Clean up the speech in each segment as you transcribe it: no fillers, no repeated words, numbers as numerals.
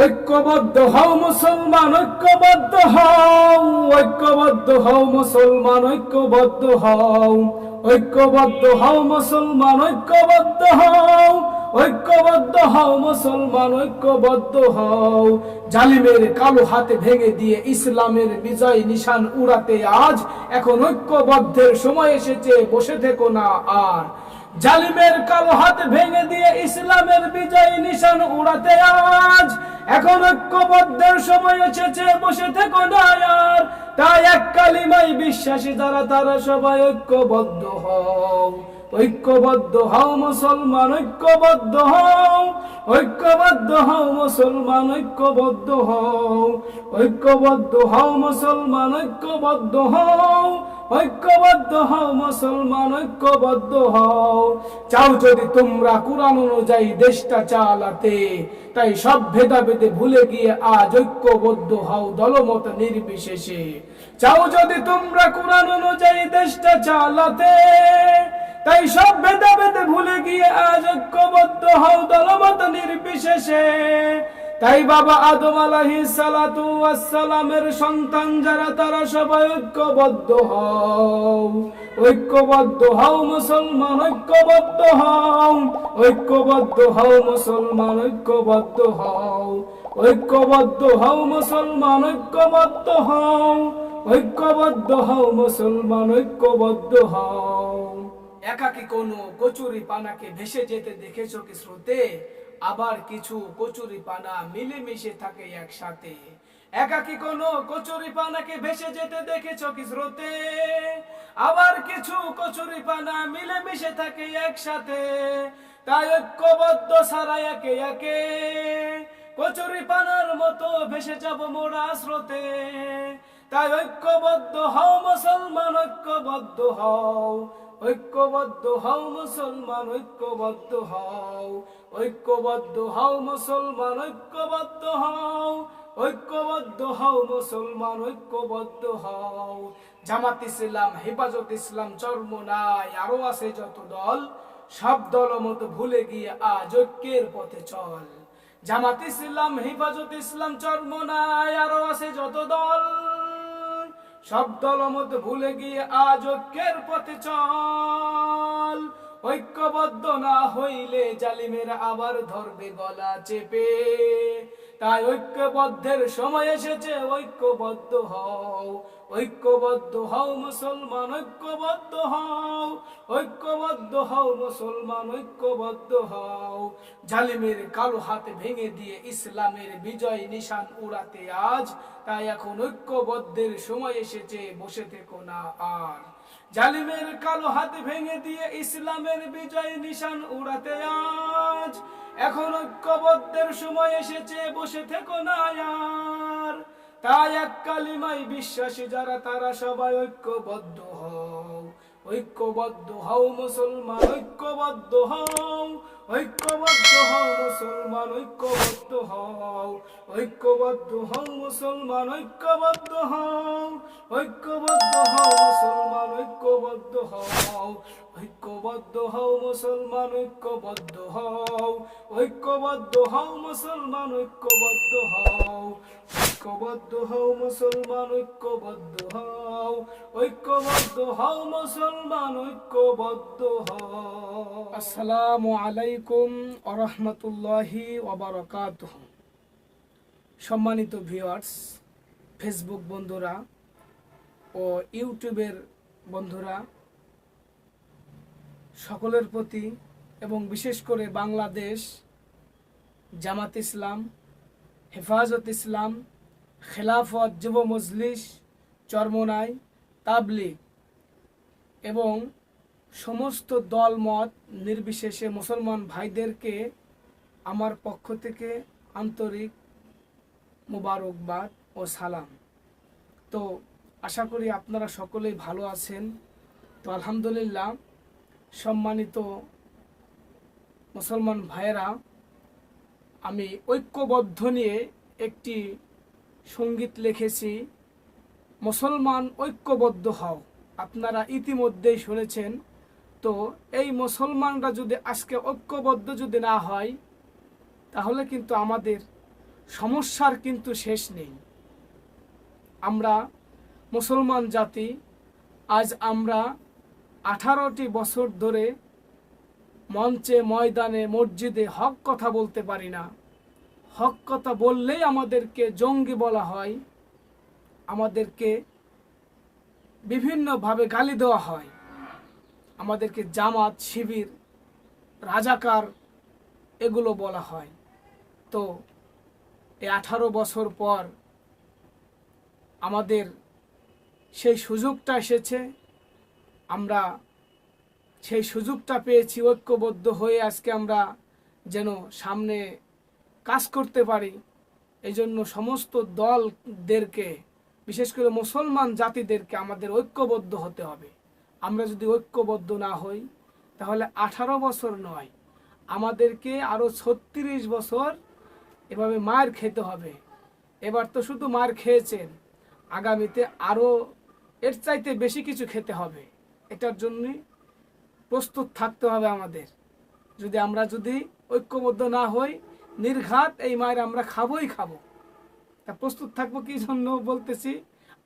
ঐক্যবদ্ধ হও মুসলমান, ঐক্যবদ্ধ হও, ঐক্যবদ্ধ হও মুসলমান, ঐক্যবদ্ধ হও, ঐক্যবদ্ধ হও মুসলমান, ঐক্যবদ্ধ হও, ঐক্যবদ্ধ হও মুসলমান, ঐক্যবদ্ধ হও। জালিমের কালো হাতে ভেঙে দিয়ে ইসলামের বিজয় নিশান উড়াতে আজ এখন ঐক্যবদ্ধের সময় এসেছে, বসে থেকো না আর। জালিমের কালো হাত ভেঙে দিয়ে ইসলামের বিজয় নিশান উড়াতে আজ এখন ঐক্যবদ্ধের সময় এসেছে, বসে থেকো না আর। তাই এক কালিমায় বিশ্বাসী যারা তারা সবাই ঐক্যবদ্ধ হও, ঐক্যবদ্ধ হও মুসলমান, ঐক্যবদ্ধ হও, ঐক্যবদ্ধ হও মুসলমান, ঐক্যবদ্ধ হও, ঐক্যবদ্ধ হও মুসলমান, ঐক্যবদ্ধ হও, ঐক্যবদ্ধ হও মুসলমান, ঐক্যবদ্ধ হও। চাও যদি তোমরা কুরআন অনুযায়ী দেশটা চালাতে, তাই সব ভেদাভেদে ভুলে গিয়ে আজ ঐক্যবদ্ধ হও দলমত নির্বিশেষে। চাও যদি তোমরা কুরআন অনুযায়ী দেশটা চালাতে, তাই সব ভেদাভেদে ভুলে গিয়ে আজ ঐক্যবদ্ধ হও দলমত নির্বিশেষে। তাই বাবা আদম আলাইহিস সালাতু ওয়াস সালামের সন্তান যারা তারা সবাই ঐক্যবদ্ধ হও, ঐক্যবদ্ধ হও মুসলমান, ঐক্যবদ্ধ হও, ঐক্যবদ্ধ হও মুসলমান, ঐক্যবদ্ধ হও, ঐক্যবদ্ধ হও মুসলমান, ঐক্যবদ্ধ হও, ঐক্যবদ্ধ হও মুসলমান, ঐক্যবদ্ধ হও। একাকী কোনো কচুরি পানাকে ভেসে যেতে দেখেছো কি স্রোতে? আবার কিছু কচুরি পানা মিলেমিশে থাকে একসাথে। একাকী কোনো কচুরি পানাকে ভেসে যেতে দেখেছো কি স্রোতে? আবার কিছু কচুরি পানা মিলেমিশে থাকে একসাথে। তাই ঐক্যবদ্ধ সারা একে একে কচুরি পানার মতো ভেসে যাব মোরা স্রোতে। তাই ঐক্যবদ্ধ হও মুসলমান, ঐক্যবদ্ধ হও, ঐক্যবদ্ধ হও মুসলমান, ঐক্যবদ্ধ হও, ঐক্যবদ্ধ হও মুসলমান, ঐক্যবদ্ধ হও, ঐক্যবদ্ধ হও মুসলমান, ঐক্যবদ্ধ হও। জামাত ইসলাম, হেফাজত ইসলাম, চরমোনাই আরো আছে যত দল, সব দলমত ভুলে গিয়ে আজ ঐক্যের পথে চল। জামাত ইসলাম, হেফাজত ইসলাম, চরমোনাই আরো আছে যত দল, সব দলমত ভুলে গিয়ে আজ ঐক্যের পথে চল। ঐক্যবদ্ধ না হইলে জালিমের আবার ধরবে গলা চেপে। তাই ঐক্যবদ্ধের সময় এসেছে, ঐক্যবদ্ধ হও, ঐক্যবদ্ধ হও মুসলমান, ঐক্যবদ্ধ হও, ঐক্যবদ্ধ হও মুসলমান, ঐক্যবদ্ধ হও। জালিমের কালো হাত ভেঙে দিয়ে ইসলামের বিজয় নিশান উড়াতে আজ তাই এখন ঐক্যবদ্ধের সময় এসেছে, বসে থেকো না আর। জালিমের কালো হাত ভেঙে দিয়ে ইসলামের বিজয় নিশান উড়াতে আজ এখন ঐক্যবদ্ধের সময় এসেছে, বসে থেকো না আর। তাই এক কালিমায় বিশ্বাসী যারা তারা সবাই ঐক্যবদ্ধ হও, ঐক্যবদ্ধ হও মুসলমান, ঐক্যবদ্ধ হও, ঐক্যবদ্ধ হও মুসলমান, ঐক্যবদ্ধ হও, ঐক্যবদ্ধ হও মুসলমান, ঐক্যবদ্ধ হও, ঐক্যবদ্ধ হও মুসলমান, ঐক্যবদ্ধ হও, ঐক্যবদ্ধ হও মুসলমান, ঐক্যবদ্ধ হও, ঐক্যবদ্ধ হও মুসলমান, ঐক্যবদ্ধ হও, ঐক্যবদ্ধ হও মুসলমান, ঐক্যবদ্ধ হও, ঐক্যবদ্ধ হও মুসলমান, ঐক্যবদ্ধ হও। আসসালামু আলাইকুম ওয়া রাহমাতুল্লাহি ওয়া বারাকাতুহু। সম্মানিত ভিউয়ার্স, ফেসবুক বন্ধুরা ও ইউটিউবের বন্ধুরা, সকলের প্রতি এবং বিশেষ করে বাংলাদেশ জামাত ইসলাম, হেফাজত ইসলাম, খেলাফত যুব মজলিস, চরমোনাই, তাবলিগ এবং সমস্ত দল মত নির্বিশেষে মুসলমান ভাইদেরকে আমার পক্ষ থেকে আন্তরিক মোবারকবাদ ও সালাম। তো আশা করি আপনারা সকলেই ভালো আছেন। তো আলহামদুলিল্লাহ, সম্মানিত মুসলমান ভাইয়েরা, আমি ঐক্যবদ্ধ নিয়ে একটি সঙ্গীত লিখেছি, মুসলমান ঐক্যবদ্ধ হও। আপনারা ইতিমধ্যেই শুনেছেন। তো এই মুসলমানরা যদি আজকে ঐক্যবদ্ধ যদি না হয়, তাহলে কিন্তু আমাদের সমস্যার কিন্তু শেষ নেই। আমরা মুসলমান জাতি, আজ আমরা 18টি বছর ধরে মঞ্চে, ময়দানে, মসজিদে হক কথা বলতে পারি না। হক কথা বললেই আমাদেরকে জঙ্গি বলা হয়, আমাদেরকে বিভিন্নভাবে গালি দেওয়া হয়, আমাদেরকে জামাত, শিবির, রাজাকার এগুলো বলা হয়। তো এই 18 বছর পর আমাদের সেই সুযোগটা এসেছে, আমরা সেই সুযোগটা পেয়েছি। ঐক্যবদ্ধ হয়ে আজকে আমরা যেন সামনে কাজ করতে পারি। এই জন্য সমস্ত দলদেরকে, বিশেষ করে মুসলমান জাতিদেরকে আমাদের ঐক্যবদ্ধ হতে হবে। আমরা যদি ঐক্যবদ্ধ না হই তাহলে 18 বছর নয়, আমাদেরকে আরও 36 বছর এভাবে মার খেতে হবে। এবার তো শুধু মার খেয়েছেন, আগামীতে আরও এর চাইতে বেশি কিছু খেতে হবে। এটার জন্য প্রস্তুত থাকতে হবে আমাদের। আমরা যদি ঐক্যবদ্ধ না হই, নির্ঘাত এই মায়ের আমরা খাবোই খাবো। তা প্রস্তুত থাকবো কি জন্য বলতেছি,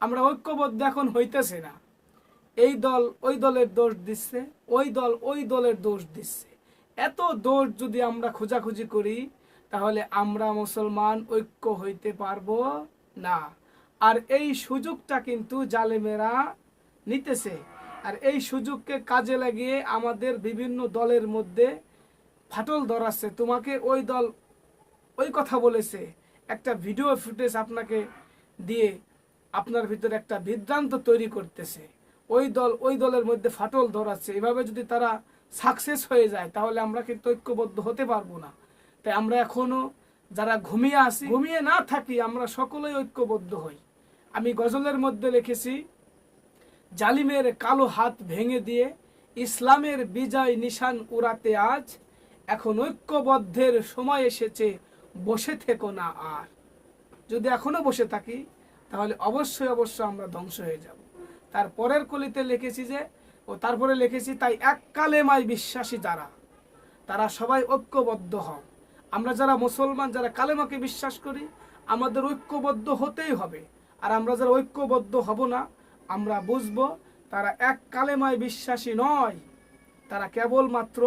আমরা ঐক্যবদ্ধ এখন হইতেছে না। এই দল ওই দলের দোষ দিচ্ছে, ওই দল ওই দলের দোষ দিচ্ছে। এত দোষ যদি আমরা খোঁজাখুঁজি করি তাহলে আমরা মুসলমান ঐক্য হইতে পারবো না। আর এই সুযোগটা কিন্তু জালেমেরা নিতেছে। আর এই সুযোগকে কাজে লাগিয়ে আমাদের বিভিন্ন দলের মধ্যে ফাটল ধরাচ্ছে। তোমাকে ওই দল ওই কথা বলেছে, একটা ভিডিও ফুটেজ আপনাকে দিয়ে আপনার ভিতরে একটা বিভ্রান্ত তৈরি করতেছে। ওই দল ওই দলের মধ্যে ফাটল ধরাচ্ছে। এভাবে যদি তারা সাকসেস হয়ে যায় তাহলে আমরা কিন্তু ঐক্যবদ্ধ হতে পারবো না। তাই আমরা এখনো যারা ঘুমিয়ে আসি, ঘুমিয়ে না থাকি, আমরা সকলেই ঐক্যবদ্ধ হই। আমি গজলের মধ্যে লিখেছি, জালিমের কালো হাত ভেঙে দিয়ে ইসলামের বিজয় নিশান উড়াতে আজ, এখন ঐক্যবদ্ধের সময় এসেছে, বসে থেকো না আর। যদি এখনো বসে থাকি তাহলে অবশ্যই আমরা ধ্বংস হয়ে যাব। তারপরের কলিতে লিখেছি যে, তারপরে লিখেছি, তাই এক কালেমায় বিশ্বাসী যারা, তারা সবাই ঐক্যবদ্ধ হও। আমরা যারা মুসলমান, যারা কালেমাকে বিশ্বাস করি, আমাদের ঐক্যবদ্ধ হতেই হবে। আর আমরা যারা ঐক্যবদ্ধ হব না, আমরা বুঝবো তারা এক কালেমায় বিশ্বাসী নয়, তারা কেবলমাত্র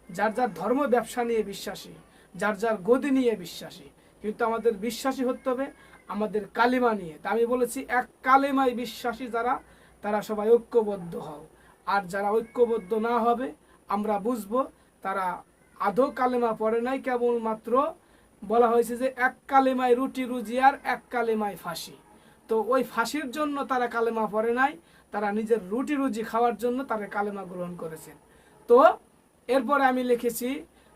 যার যার ধর্ম ব্যবসা নিয়ে বিশ্বাসী, যার যার গদি নিয়ে বিশ্বাসী। কিন্তু আমাদের বিশ্বাসী হতে হবে আমাদের কালেমা নিয়ে। তা আমি বলেছি, এক কালেমায় বিশ্বাসী যারা, তারা সবাই ঐক্যবদ্ধ হও। আর যারা ঐক্যবদ্ধ না হবে, আমরা বুঝবো তারা আদৌ কালেমা পড়ে নাই, কেবলমাত্র বলা হয়েছে যে এক কালেমায় রুটি রুজি আর এক কালেমায় ফাঁসি। তো ওই ফাঁসির জন্য তারা কালেমা পড়ে নাই, তারা নিজের রুটি রুজি খাওয়ার জন্য তারা কালেমা গ্রহণ করেছেন। তো এরপরে আমি লিখেছি,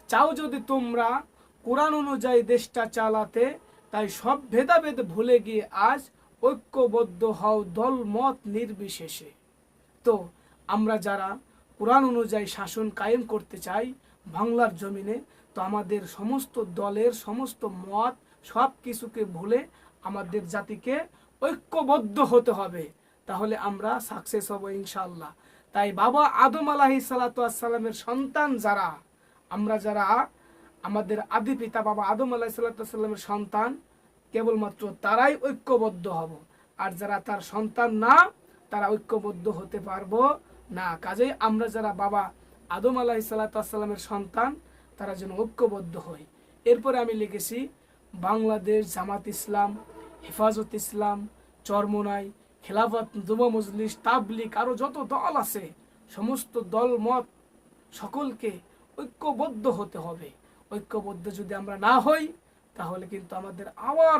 চাও যদি তোমরা কোরআন অনুযায়ী দেশটা চালাতে, তাই সব ভেদাভেদ ভুলে গিয়ে আজ ঐক্যবদ্ধ হও দল মত নির্বিশেষে। তো আমরা যারা কোরআন অনুযায়ী শাসন কায়েম করতে চাই বাংলার জমিনে, তো আমাদের সমস্ত দলের সমস্ত মত সব কিছুকে ভুলে আমাদের জাতিকে ঐক্যবদ্ধ হতে হবে। তাহলে আমরা সাকসেস হব ইনশাআল্লাহ। তাই বাবা আদম আলাইহিস সালাতু ওয়াস সালামের সন্তান যারা, আমরা যারা আমাদের আদি পিতা বাবা আদম আলাইহিস সালাতু ওয়াস সালামের সন্তান, কেবলমাত্র তারাই ঐক্যবদ্ধ হব। আর যারা তার সন্তান না, তারা ঐক্যবদ্ধ হতে পারবো না। কাজেই আমরা যারা বাবা আদম আলাইহিস সালাতু ওয়াস সালামের সন্তান, তারা যেন ঐক্যবদ্ধ হই। এরপরে আমি লিখেছি, বাংলাদেশ জামাত ইসলাম, হেফাজত ইসলাম, চরমোনাই, খেলাফত যুব মজলিস, তাবলিগ, আরও যত দল আছে, সমস্ত দল মত সকলকে ঐক্যবদ্ধ হতে হবে। ঐক্যবদ্ধ যদি আমরা না হই তাহলে কিন্তু আমাদের আবার,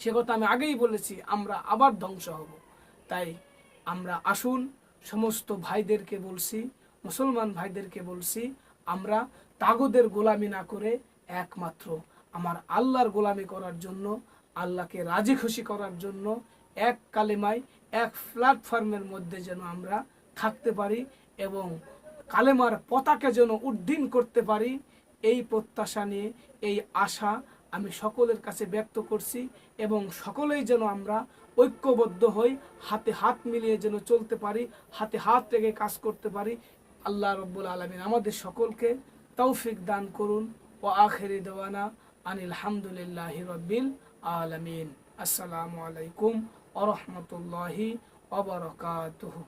সে কথা আমি আগেই বলেছি, আমরা আবার ধ্বংস হব। তাই আমরা আসুন, সমস্ত ভাইদেরকে বলছি, মুসলমান ভাইদেরকে বলছি, আমরা তাগুদের গোলামি না করে একমাত্র আমার আল্লাহর গোলামি করার জন্য, আল্লাহকে রাজি খুশি করার জন্য এক কালেমায় এক প্ল্যাটফর্মের মধ্যে যেন আমরা থাকতে পারি এবং কালেমার পতাকা যেন উড্ডীন করতে পারি, এই প্রত্যাশা নিয়ে, এই আশা আমি সকলের কাছে ব্যক্ত করছি। এবং সকলেই যেন আমরা ঐক্যবদ্ধ হই, হাতে হাত মিলিয়ে যেন চলতে পারি, হাতে হাত রেখে কাজ করতে পারি। আল্লাহ রব্বুল আলামিন আমাদের সকলকে তৌফিক দান করুন। ও আখিরি দাওয়ানা আনিল হামদুলিল্লাহি রাব্বিল আলামিন। আসসালামু আলাইকুম ওয়া রাহমাতুল্লাহি ওয়া বারাকাতুহু।